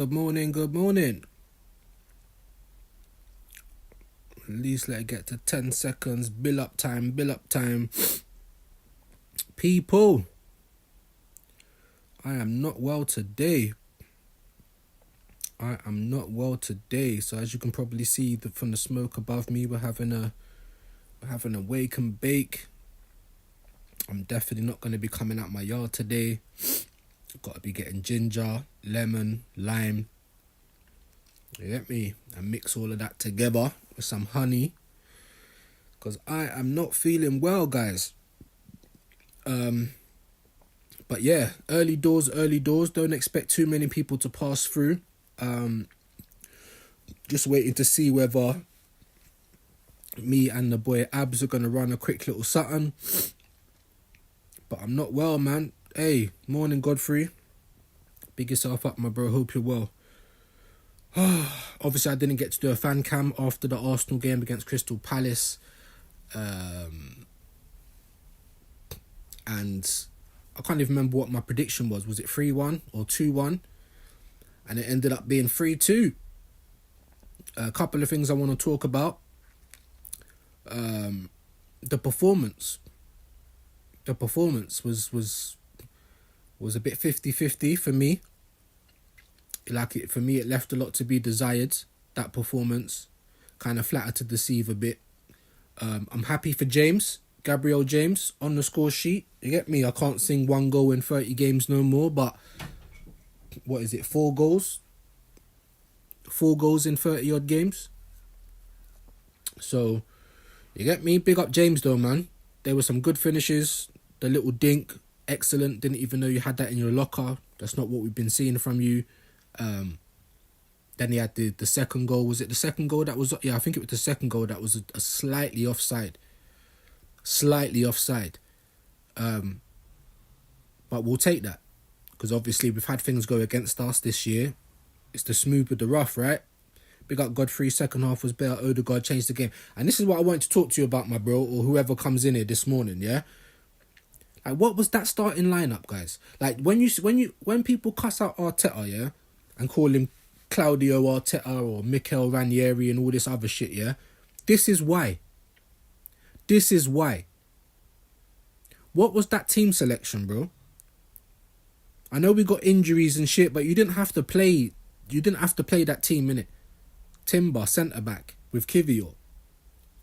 Good morning, good morning. At least let it get to 10 seconds. Bill up time, bill up time. People, I am not well today. So as you can probably see from the smoke above me, we're having a wake and bake. I'm definitely not going to be coming out my yard today. Got to be getting ginger, lemon, lime. You get me? And mix all of that together with some honey. Because I am not feeling well, guys. But yeah, early doors. Don't expect too many people to pass through. Just waiting to see whether me and the boy Abs are going to run a quick little something. But I'm not well, man. Hey, morning, Godfrey. Big yourself up, my bro. Hope you're well. Obviously, I didn't get to do a fan cam after the Arsenal game against Crystal Palace. And I can't even remember what my prediction was. Was it 3-1 or 2-1? And it ended up being 3-2. A couple of things I want to talk about. The performance. The performance was a bit 50-50 for me. For me, it left a lot to be desired. That performance kind of flattered to deceive a bit. I'm happy for Gabriel James, on the score sheet. You get me? I can't sing 1 goal in 30 games no more, but what is it? 4 goals? 4 goals in 30 odd games. So, you get me? Big up James though, man. There were some good finishes. The little dink, excellent. Didn't even know you had that in your locker. That's not what we've been seeing from you. Then he had the second goal. Was it the second goal that was... Yeah, I think it was the second goal that was a slightly offside. But we'll take that. Because obviously we've had things go against us this year. It's the smooth with the rough, right? Big up Godfrey. Second half was better. Odegaard changed the game. And this is what I wanted to talk to you about, my bro, or whoever comes in here this morning, yeah? Like, what was that starting lineup, guys? Like, when people cuss out Arteta, yeah, and call him Claudio Arteta or Mikel Ranieri and all this other shit, yeah, this is why. What was that team selection, bro? I know we got injuries and shit, but you didn't have to play that team, innit? Timber, centre-back, with Kivior.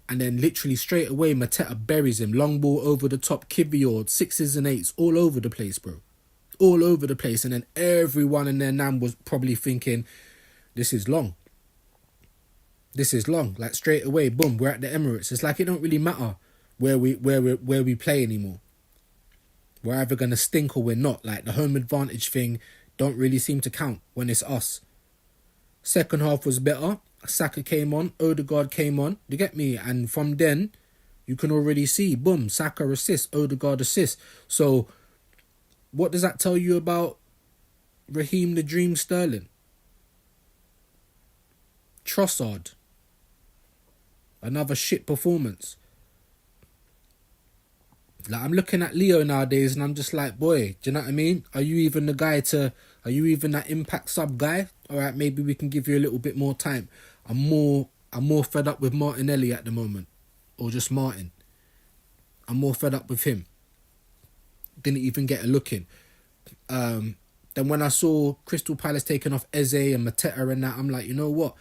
And then literally straight away, Mateta buries him. Long ball over the top, Kivior, 6s and 8s, all over the place, bro. All over the place. And then everyone in their nan was probably thinking, this is long. Like straight away, boom, we're at the Emirates. It's like it don't really matter where we play anymore. We're either going to stink or we're not. Like the home advantage thing don't really seem to count when it's us. Second half was better. Saka came on, Odegaard came on, you get me? And from then, you can already see, boom, Saka assist, Odegaard assist. So, what does that tell you about Raheem the Dream Sterling? Trossard. Another shit performance. Like, I'm looking at Leo nowadays and I'm just like, boy, do you know what I mean? Are you even that impact sub guy? All right, maybe we can give you a little bit more time. I'm more fed up with Martinelli at the moment. Or just Martin. I'm more fed up with him. Didn't even get a look in. Then when I saw Crystal Palace taking off Eze and Mateta and that, I'm like, you know what?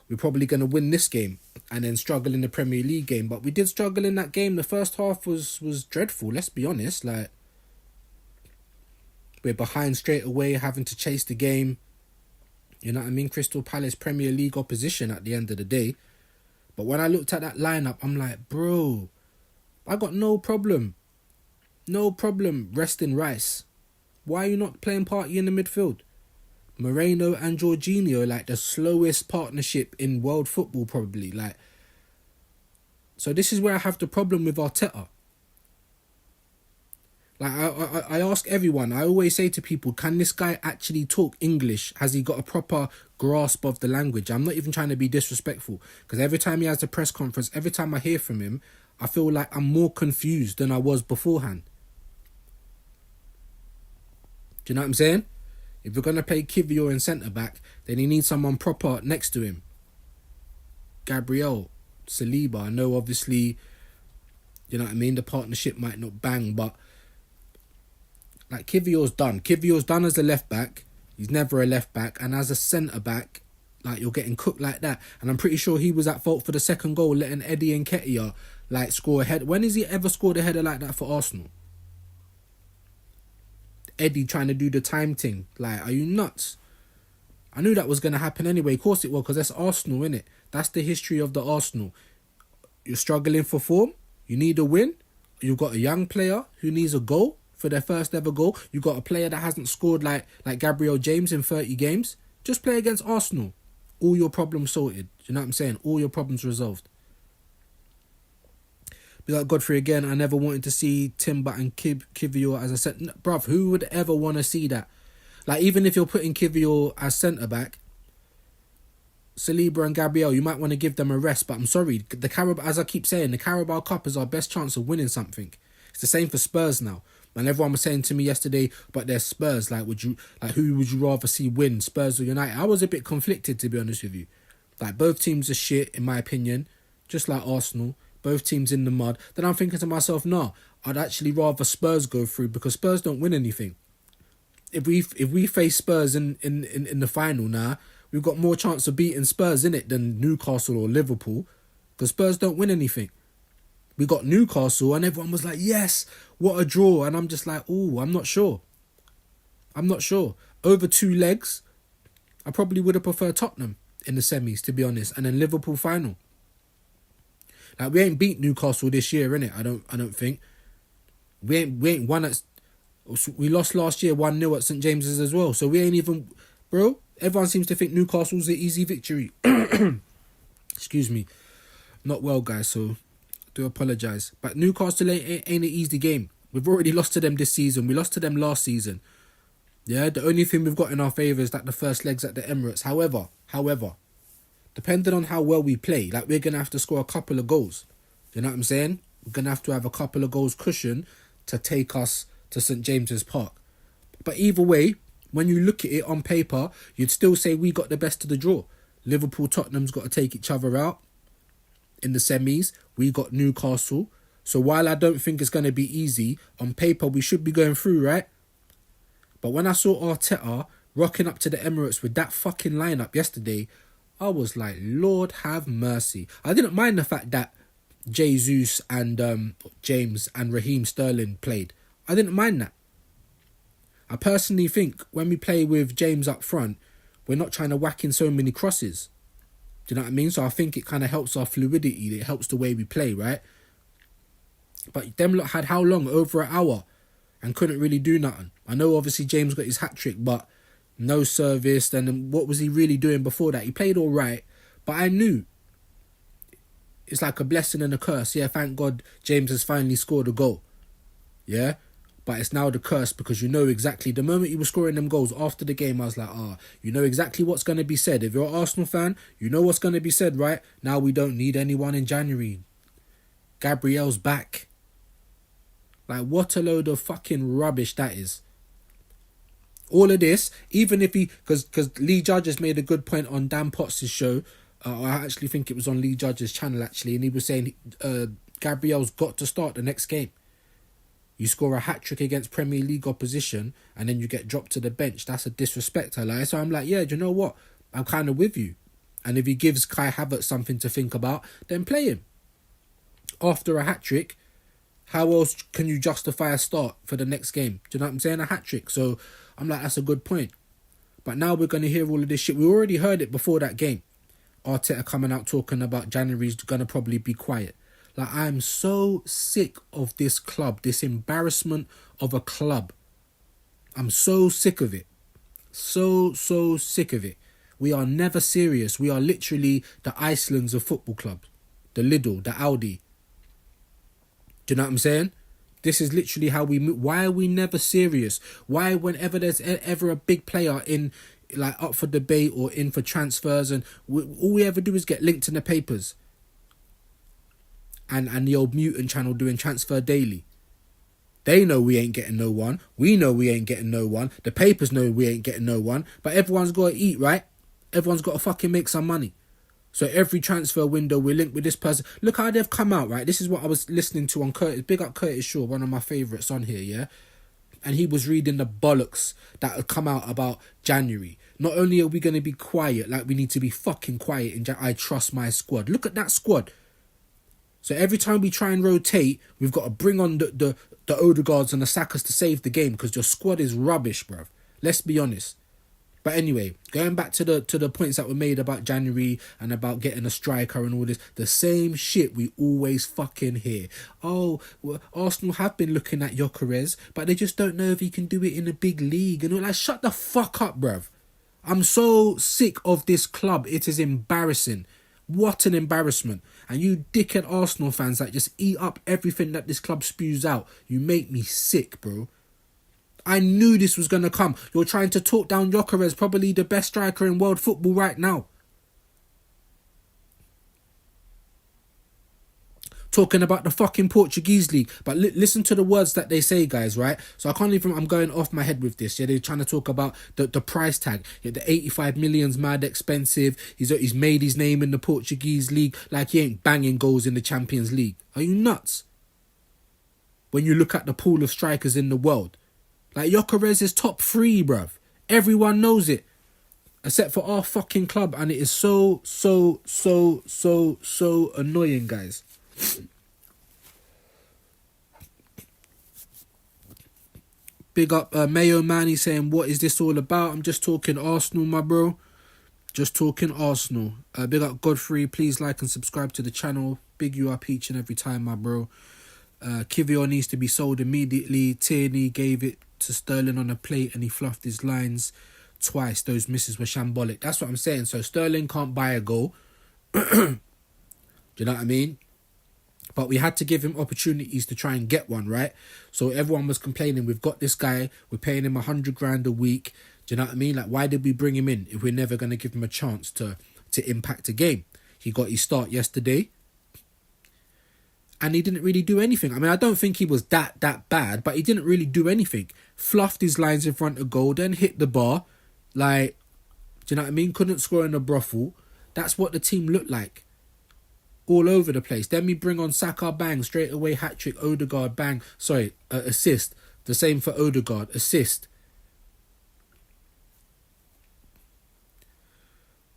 We're probably going to win this game and then struggle in the Premier League game. But we did struggle in that game. The first half was dreadful, let's be honest. Like, we're behind straight away, having to chase the game. You know what I mean? Crystal Palace Premier League opposition at the end of the day. But when I looked at that lineup, I'm like, bro, I got no problem. No problem resting Rice. Why are you not playing Partey in the midfield? Moreno and Jorginho, like the slowest partnership in world football probably. Like, so this is where I have the problem with Arteta. Like, I ask everyone, I always say to people, can this guy actually talk English? Has he got a proper grasp of the language? I'm not even trying to be disrespectful, because every time he has a press conference, every time I hear from him, I feel like I'm more confused than I was beforehand. Do you know what I'm saying? If you're going to play Kivior in centre-back, then he needs someone proper next to him. Gabriel, Saliba, I know obviously, you know what I mean, the partnership might not bang, but like Kivior's done. Kivior's done as a left-back. He's never a left-back. And as a centre-back, like, you're getting cooked like that. And I'm pretty sure he was at fault for the second goal, letting Eddie Nketiah, like, score a header. When has he ever scored a header like that for Arsenal? Eddie trying to do the time thing. Like, are you nuts? I knew that was going to happen anyway. Of course it will, because that's Arsenal, innit? That's the history of the Arsenal. You're struggling for form. You need a win. You've got a young player who needs a goal for their first ever goal. You've got a player that hasn't scored like Gabriel James in 30 games. Just play against Arsenal. All your problems sorted. You know what I'm saying? All your problems resolved. Be like Godfrey again. I never wanted to see Timber and Kivior as I said. Bruv, who would ever want to see that? Like, even if you're putting Kivior as centre-back, Saliba and Gabriel, you might want to give them a rest. But I'm sorry, as I keep saying, the Carabao Cup is our best chance of winning something. It's the same for Spurs now. And everyone was saying to me yesterday, but they're Spurs. Like, who would you rather see win, Spurs or United? I was a bit conflicted, to be honest with you. Like, both teams are shit, in my opinion. Just like Arsenal. Both teams in the mud. Then I'm thinking to myself, nah, I'd actually rather Spurs go through, because Spurs don't win anything. If we face Spurs in the final now, we've got more chance of beating Spurs in it than Newcastle or Liverpool, because Spurs don't win anything. We got Newcastle and everyone was like, yes, what a draw. And I'm just like, oh, I'm not sure. Over 2 legs, I probably would have preferred Tottenham in the semis, to be honest, and then Liverpool final. Like, we ain't beat Newcastle this year, innit? I don't think. We ain't won at... We lost last year 1-0 at St James's as well. So we ain't even... Bro, everyone seems to think Newcastle's an easy victory. Excuse me. Not well, guys, so do apologise. But Newcastle ain't an easy game. We've already lost to them this season. We lost to them last season. Yeah, the only thing we've got in our favour is that the first leg's at the Emirates. However, depending on how well we play, like, we're going to have to score a couple of goals. You know what I'm saying? We're going to have a couple of goals cushion to take us to St James's Park. But either way, when you look at it on paper, you'd still say we got the best of the draw. Liverpool, Tottenham's got to take each other out in the semis. We got Newcastle. So while I don't think it's going to be easy, on paper we should be going through, right? But when I saw Arteta rocking up to the Emirates with that fucking lineup yesterday, I was like, Lord have mercy. I didn't mind the fact that Jesus and James and Raheem Sterling played. I didn't mind that. I personally think when we play with James up front, we're not trying to whack in so many crosses. Do you know what I mean? So I think it kind of helps our fluidity. It helps the way we play, right? But them lot had how long? Over an hour. And couldn't really do nothing. I know obviously James got his hat-trick, but no service. And what was he really doing before that? He played all right. But I knew it's like a blessing and a curse. Yeah, thank God James has finally scored a goal. Yeah? But it's now the curse, because you know exactly, the moment he was scoring them goals after the game, I was like, you know exactly what's going to be said. If you're an Arsenal fan, you know what's going to be said, right? Now we don't need anyone in January. Gabriel's back. Like, what a load of fucking rubbish that is. All of this, even if he... Because Lee Judge has made a good point on Dan Potts' show. I actually think it was on Lee Judge's channel, actually. And he was saying Gabriel's got to start the next game. You score a hat-trick against Premier League opposition and then you get dropped to the bench. That's a disrespect, I like. So I'm like, yeah, do you know what? I'm kind of with you. And if he gives Kai Havertz something to think about, then play him. After a hat-trick, how else can you justify a start for the next game? Do you know what I'm saying? A hat-trick. So I'm like, that's a good point. But now we're going to hear all of this shit. We already heard it before that game. Arteta coming out talking about January's going to probably be quiet. Like, I'm so sick of this club, this embarrassment of a club. I'm so sick of it. So sick of it. We are never serious. We are literally the Icelands of football clubs. The Lidl, the Audi. Do you know what I'm saying? This is literally how we move. Why are we never serious? Why, whenever there's ever a big player in, like, up for debate or in for transfers, and all we ever do is get linked in the papers. And the old mutant channel doing Transfer Daily. They know we ain't getting no one. We know we ain't getting no one. The papers know we ain't getting no one. But everyone's got to eat, right? Everyone's got to fucking make some money. So every transfer window, we're linked with this person. Look how they've come out, right? This is what I was listening to on Curtis. Big up Curtis Shaw, one of my favourites on here, yeah? And he was reading the bollocks that had come out about January. Not only are we going to be quiet, like we need to be fucking quiet in I trust my squad. Look at that squad. So every time we try and rotate, we've got to bring on the Odegaards and the Sakas to save the game because your squad is rubbish, bruv. Let's be honest. But anyway, going back to the points that were made about January and about getting a striker and all this, the same shit we always fucking hear. Oh, well, Arsenal have been looking at Gyökeres, but they just don't know if he can do it in a big league. And all like, shut the fuck up, bruv. I'm so sick of this club. It is embarrassing. What an embarrassment. And you dickhead Arsenal fans that just eat up everything that this club spews out. You make me sick, bro. I knew this was going to come. You're trying to talk down Gyökeres, probably the best striker in world football right now. Talking about the fucking Portuguese league. But listen to the words that they say, guys, right? So I can't even... I'm going off my head with this. Yeah, they're trying to talk about the price tag. Yeah, the 85 million's mad expensive. He's made his name in the Portuguese league like he ain't banging goals in the Champions League. Are you nuts? When you look at the pool of strikers in the world. Like, Gyökeres is top 3, bruv. Everyone knows it. Except for our fucking club. And it is so annoying, guys. Big up Mayo Manny saying, what is this all about? I'm just talking Arsenal, my bro. Just talking Arsenal. Big up Godfrey. Please like and subscribe to the channel. Big you up each and every time, my bro. Kivior needs to be sold immediately. Tierney gave it to Sterling on a plate and he fluffed his lines twice. Those misses were shambolic. That's what I'm saying. So Sterling can't buy a goal. Do you know what I mean? But we had to give him opportunities to try and get one, right? So everyone was complaining, we've got this guy, we're paying him 100 grand a week. Do you know what I mean? Like, why did we bring him in if we're never going to give him a chance to impact a game? He got his start yesterday. And he didn't really do anything. I mean, I don't think he was that bad, but he didn't really do anything. Fluffed his lines in front of goal, then hit the bar. Like, do you know what I mean? Couldn't score in a brothel. That's what the team looked like. All over the place. Then we bring on Saka, bang, straight away hat-trick, Odegaard, bang. Sorry, assist. The same for Odegaard, assist.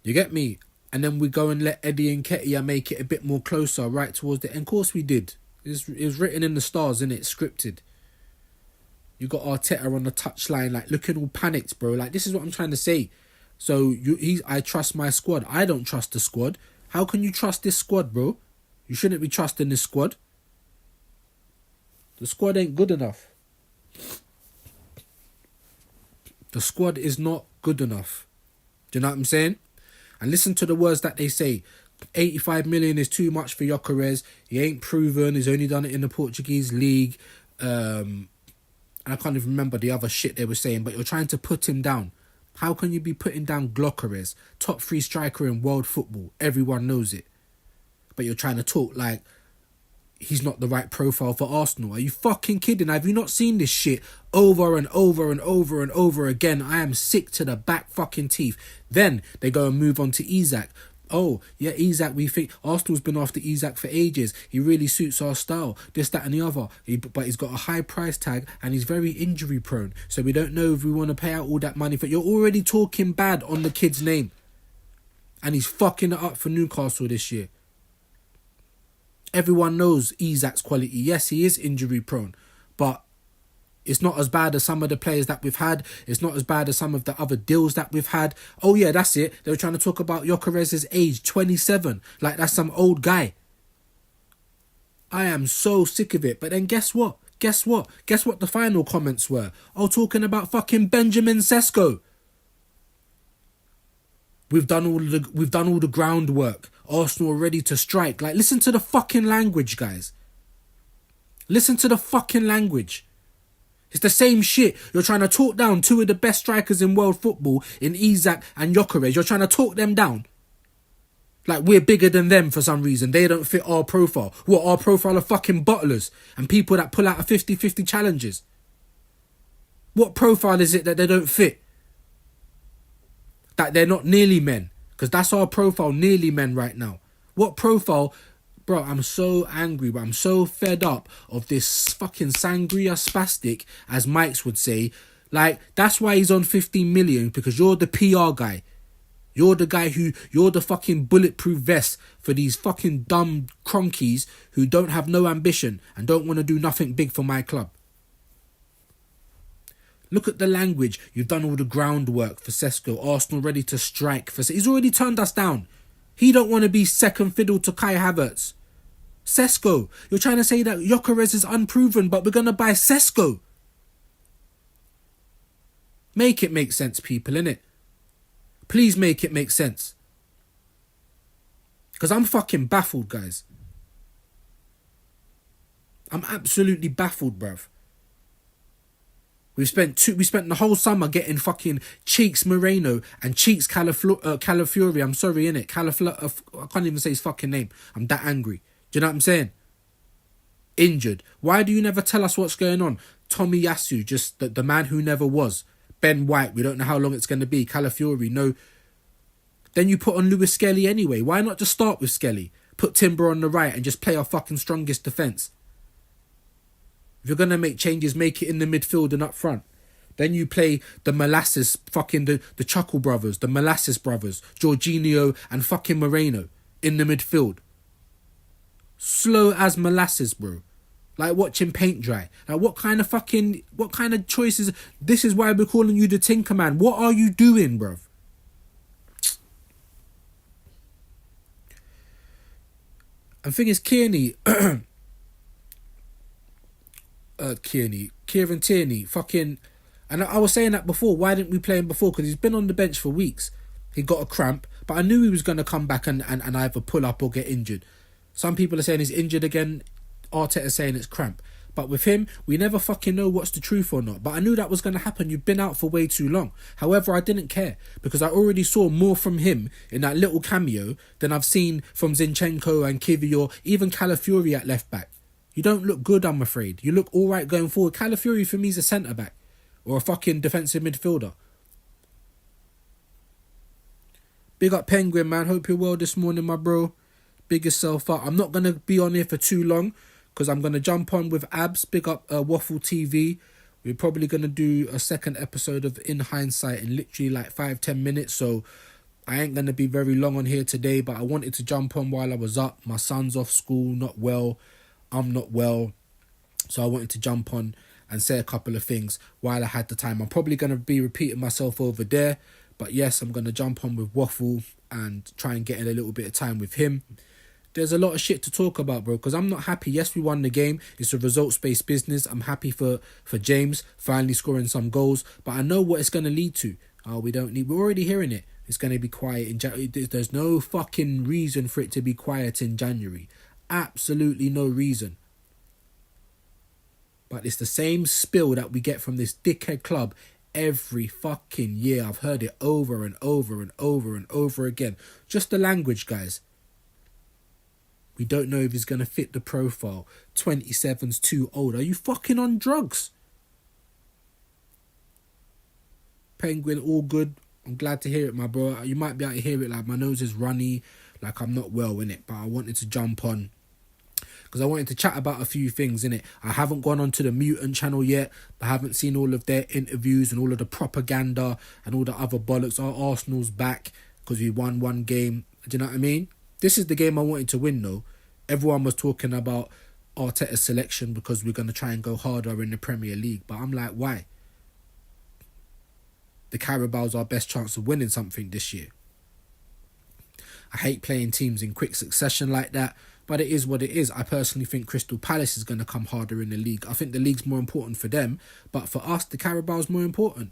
You get me? And then we go and let Eddie and Nketiah make it a bit more closer right towards the end. Of course we did. It was written in the stars, innit? Scripted. You got Arteta on the touchline, like, looking all panicked, bro. Like, this is what I'm trying to say. So, I trust my squad. I don't trust the squad. How can you trust this squad, bro? You shouldn't be trusting this squad. The squad ain't good enough. The squad is not good enough. Do you know what I'm saying? And listen to the words that they say. 85 million is too much for Gyökeres. He ain't proven. He's only done it in the Portuguese league. And I can't even remember the other shit they were saying. But you're trying to put him down. How can you be putting down Gyökeres, top 3 striker in world football? Everyone knows it. But you're trying to talk like he's not the right profile for Arsenal. Are you fucking kidding? Have you not seen this shit over and over and over and over again? I am sick to the back fucking teeth. Then they go and move on to Isak. Oh, yeah, Isak, we think Arsenal's been after Isak for ages. He really suits our style, this, that and the other. But he's got a high price tag and he's very injury prone. So we don't know if we want to pay out all that money. But you're already talking bad on the kid's name. And he's fucking it up for Newcastle this year. Everyone knows Isak's quality. Yes, he is injury prone. But it's not as bad as some of the players that we've had. It's not as bad as some of the other deals that we've had. Oh yeah, that's it. They were trying to talk about Gyökeres' age, 27. Like that's some old guy. I am so sick of it. But then guess what? Guess what the final comments were? Oh, talking about fucking Benjamin Sesko. We've done all the groundwork. Arsenal are ready to strike. Like, listen to the fucking language, guys. Listen to the fucking language. It's the same shit. You're trying to talk down 2 of the best strikers in world football in Isak and Gyökeres. You're trying to talk them down. Like, we're bigger than them for some reason. They don't fit our profile. What, our profile are fucking bottlers and people that pull out a 50-50 challenges? What profile is it that they don't fit? That they're not nearly men? Because that's our profile, nearly men right now. What profile? Bro, I'm so angry, but I'm so fed up of this fucking sangria spastic, as Mikes would say. Like, that's why he's on 15 million, because you're the PR guy. You're the guy you're the fucking bulletproof vest for these fucking dumb cronkies who don't have no ambition and don't want to do nothing big for my club. Look at the language. You've done all the groundwork for Sesko. Arsenal ready to strike. He's already turned us down. He don't want to be second fiddle to Kai Havertz. Sesko, you're trying to say that Gyökeres is unproven, but we're going to buy Sesko. Make it make sense, people, innit? Please make it make sense. Because I'm fucking baffled, guys. I'm absolutely baffled, bruv. We spent the whole summer getting fucking Cheeks Moreno and Cheeks Calafiori. I'm sorry, innit? I can't even say his fucking name. I'm that angry. Do you know what I'm saying? Injured. Why do you never tell us what's going on? Tommy Yasu, just the man who never was. Ben White, we don't know how long it's going to be. Calafiori, no. Then you put on Lewis Skelly anyway. Why not just start with Skelly? Put Timber on the right and just play our fucking strongest defence. If you're going to make changes, make it in the midfield and up front. Then you play the Molasses, fucking the Chuckle brothers, the Molasses brothers, Jorginho and fucking Moreno in the midfield. Slow as molasses, bro. Like watching paint dry. Like what kind of choices? This is why we're calling you the Tinker Man. What are you doing, bro? And thing is, Kieran Tierney, fucking, and I was saying that before. Why didn't we play him before? Because he's been on the bench for weeks. He got a cramp, but I knew he was going to come back and either pull up or get injured. Some people are saying he's injured again. Arteta's saying it's cramp. But with him, we never fucking know what's the truth or not. But I knew that was going to happen. You've been out for way too long. However, I didn't care because I already saw more from him in that little cameo than I've seen from Zinchenko and Kivior, even Calafiori at left back. You don't look good, I'm afraid. You look all right going forward. Calafiori for me is a centre back or a fucking defensive midfielder. Big up Penguin, man. Hope you're well this morning, my bro. Big yourself up. I'm not going to be on here for too long because I'm going to jump on with Abs. Big up Waffle TV. We're probably going to do a second episode of In Hindsight in literally like 5-10 minutes. So I ain't going to be very long on here today, but I wanted to jump on while I was up. My son's off school, not well. I'm not well. So I wanted to jump on and say a couple of things while I had the time. I'm probably going to be repeating myself over there. But yes, I'm going to jump on with Waffle and try and get in a little bit of time with him. There's a lot of shit to talk about, bro, because I'm not happy. Yes, we won the game. It's a results-based business. I'm happy for James finally scoring some goals, but I know what it's going to lead to. We're already hearing it. It's going to be quiet in January. There's no fucking reason for it to be quiet in January. Absolutely no reason. But it's the same spill that we get from this dickhead club every fucking year. I've heard it over and over and over and over again. Just the language, guys. We don't know if he's going to fit the profile. 27's too old. Are you fucking on drugs? Penguin, all good. I'm glad to hear it, my bro. You might be able to hear it like my nose is runny, like I'm not well in it. But I wanted to jump on because I wanted to chat about a few things in it. I haven't gone onto the Mutant channel yet. I haven't seen all of their interviews and all of the propaganda and all the other bollocks. Our Arsenal's back because we won one game. Do you know what I mean? This is the game I wanted to win, though. Everyone was talking about Arteta's selection because we're going to try and go harder in the Premier League. But I'm like, why? The Carabao's our best chance of winning something this year. I hate playing teams in quick succession like that, but it is what it is. I personally think Crystal Palace is going to come harder in the league. I think the league's more important for them, but for us, the Carabao's more important.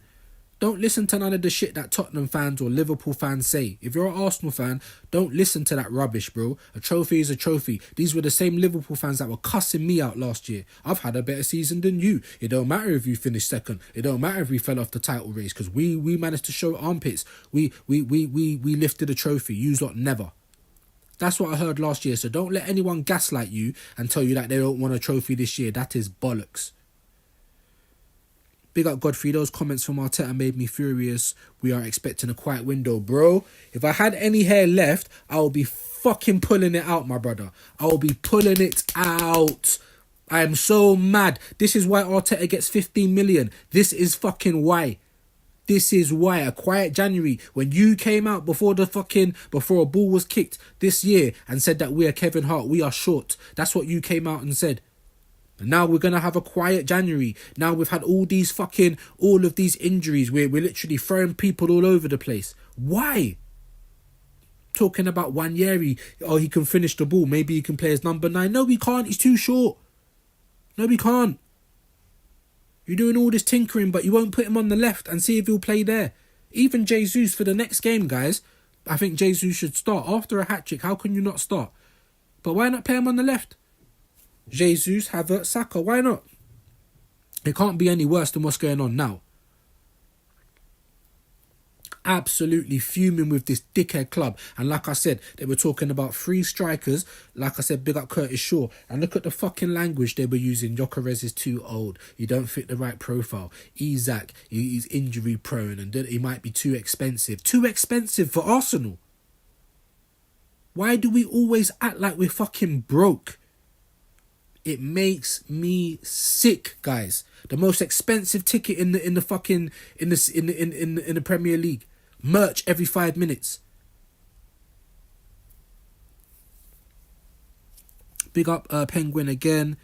Don't listen to none of the shit that Tottenham fans or Liverpool fans say. If you're an Arsenal fan, don't listen to that rubbish, bro. A trophy is a trophy. These were the same Liverpool fans that were cussing me out last year. I've had a better season than you. It don't matter if you finished second. It don't matter if we fell off the title race because we managed to show armpits. We lifted a trophy. You's lot never. That's what I heard last year. So don't let anyone gaslight you and tell you that they don't want a trophy this year. That is bollocks. Big up Godfrey. Those comments from Arteta made me furious. We are expecting a quiet window, bro. If I had any hair left, I would be fucking pulling it out, my brother. I will be pulling it out. I am so mad. This is why Arteta gets 15 million. This is fucking why. This is why. A quiet January, when you came out before a ball was kicked this year and said that we are Kevin Hart, we are short. That's what you came out and said. And now we're going to have a quiet January. Now we've had all of these injuries. We're literally throwing people all over the place. Why? Talking about Wanyeri. Oh, he can finish the ball. Maybe he can play as number 9. No, he can't. He's too short. No, we can't. You're doing all this tinkering, but you won't put him on the left and see if he'll play there. Even Jesus for the next game, guys. I think Jesus should start. After a hat-trick, how can you not start? But why not play him on the left? Jesus, Havertz, Saka, why not? It can't be any worse than what's going on now. Absolutely fuming with this dickhead club. And like I said, they were talking about 3 strikers. Like I said, big up Curtis Shaw. And look at the fucking language they were using. Gyökeres is too old. You don't fit the right profile. Isak, he's injury prone and he might be too expensive. Too expensive for Arsenal. Why do we always act like we're fucking broke? It makes me sick, guys. The most expensive ticket in the Premier League. Merch every 5 minutes. Big up Penguin again.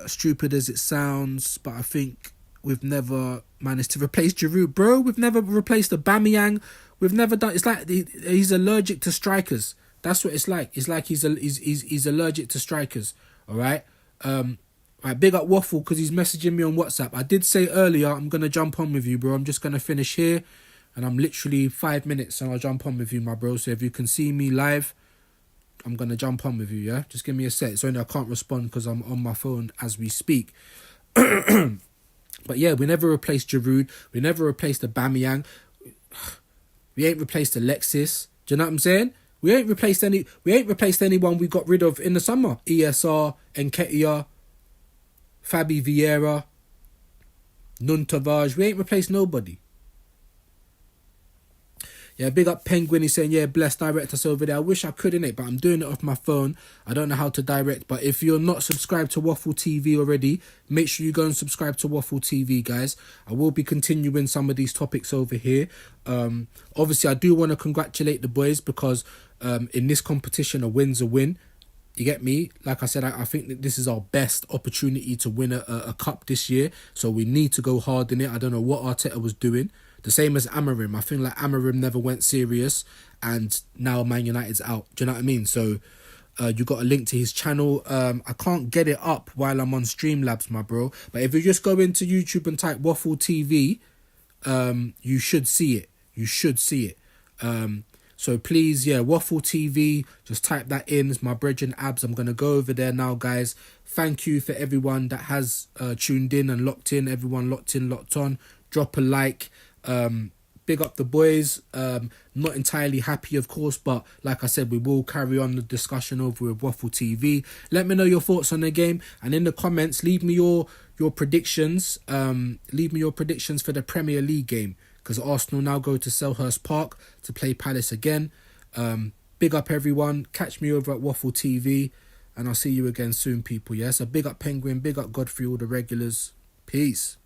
Stupid as it sounds, but I think we've never managed to replace Giroud, bro. We've never replaced Aubameyang. We've never done. It's like he's allergic to strikers. That's what it's like. It's like he's allergic to strikers. All right. Right, big up Waffle because he's messaging me on WhatsApp. I did say earlier I'm gonna jump on with you, bro. I'm just gonna finish here, and I'm literally 5 minutes, and I'll jump on with you, my bro. So if you can see me live, I'm gonna jump on with you. Yeah, just give me a sec. It's only I can't respond because I'm on my phone as we speak. But yeah, we never replaced Giroud. We never replaced Aubameyang. We ain't replaced Alexis. Do you know what I'm saying? We ain't replaced anyone we got rid of in the summer. ESR, Nketiah, Fabi Vieira, Nuntavage. We ain't replaced nobody. Yeah, big up Penguin. He's saying, yeah, bless, direct us over there. I wish I could, innit, but I'm doing it off my phone. I don't know how to direct, but if you're not subscribed to Waffle TV already, make sure you go and subscribe to Waffle TV, guys. I will be continuing some of these topics over here. Obviously, I do want to congratulate the boys because in this competition, a win's a win. You get me? Like I said, I think that this is our best opportunity to win a cup this year. So we need to go hard in it. I don't know what Arteta was doing. The same as Amarim. I think like Amarim never went serious and now Man United's out. Do you know what I mean? So you got a link to his channel. I can't get it up while I'm on Streamlabs, my bro. But if you just go into YouTube and type Waffle TV, you should see it. You should see it. So please, yeah, Waffle TV, just type that in. It's my brethren Abs. I'm going to go over there now, guys. Thank you for everyone that has tuned in and locked in. Everyone locked in, locked on. Drop a like. Big up the boys. Not entirely happy, of course, but like I said, we will carry on the discussion over with Waffle TV. Let me know your thoughts on the game, and in the comments, leave me your predictions. Leave me your predictions for the Premier League game, because Arsenal now go to Selhurst Park to play Palace again. Big up everyone. Catch me over at Waffle TV, and I'll see you again soon, people. Yeah, so big up Penguin, big up Godfrey, all the regulars. Peace.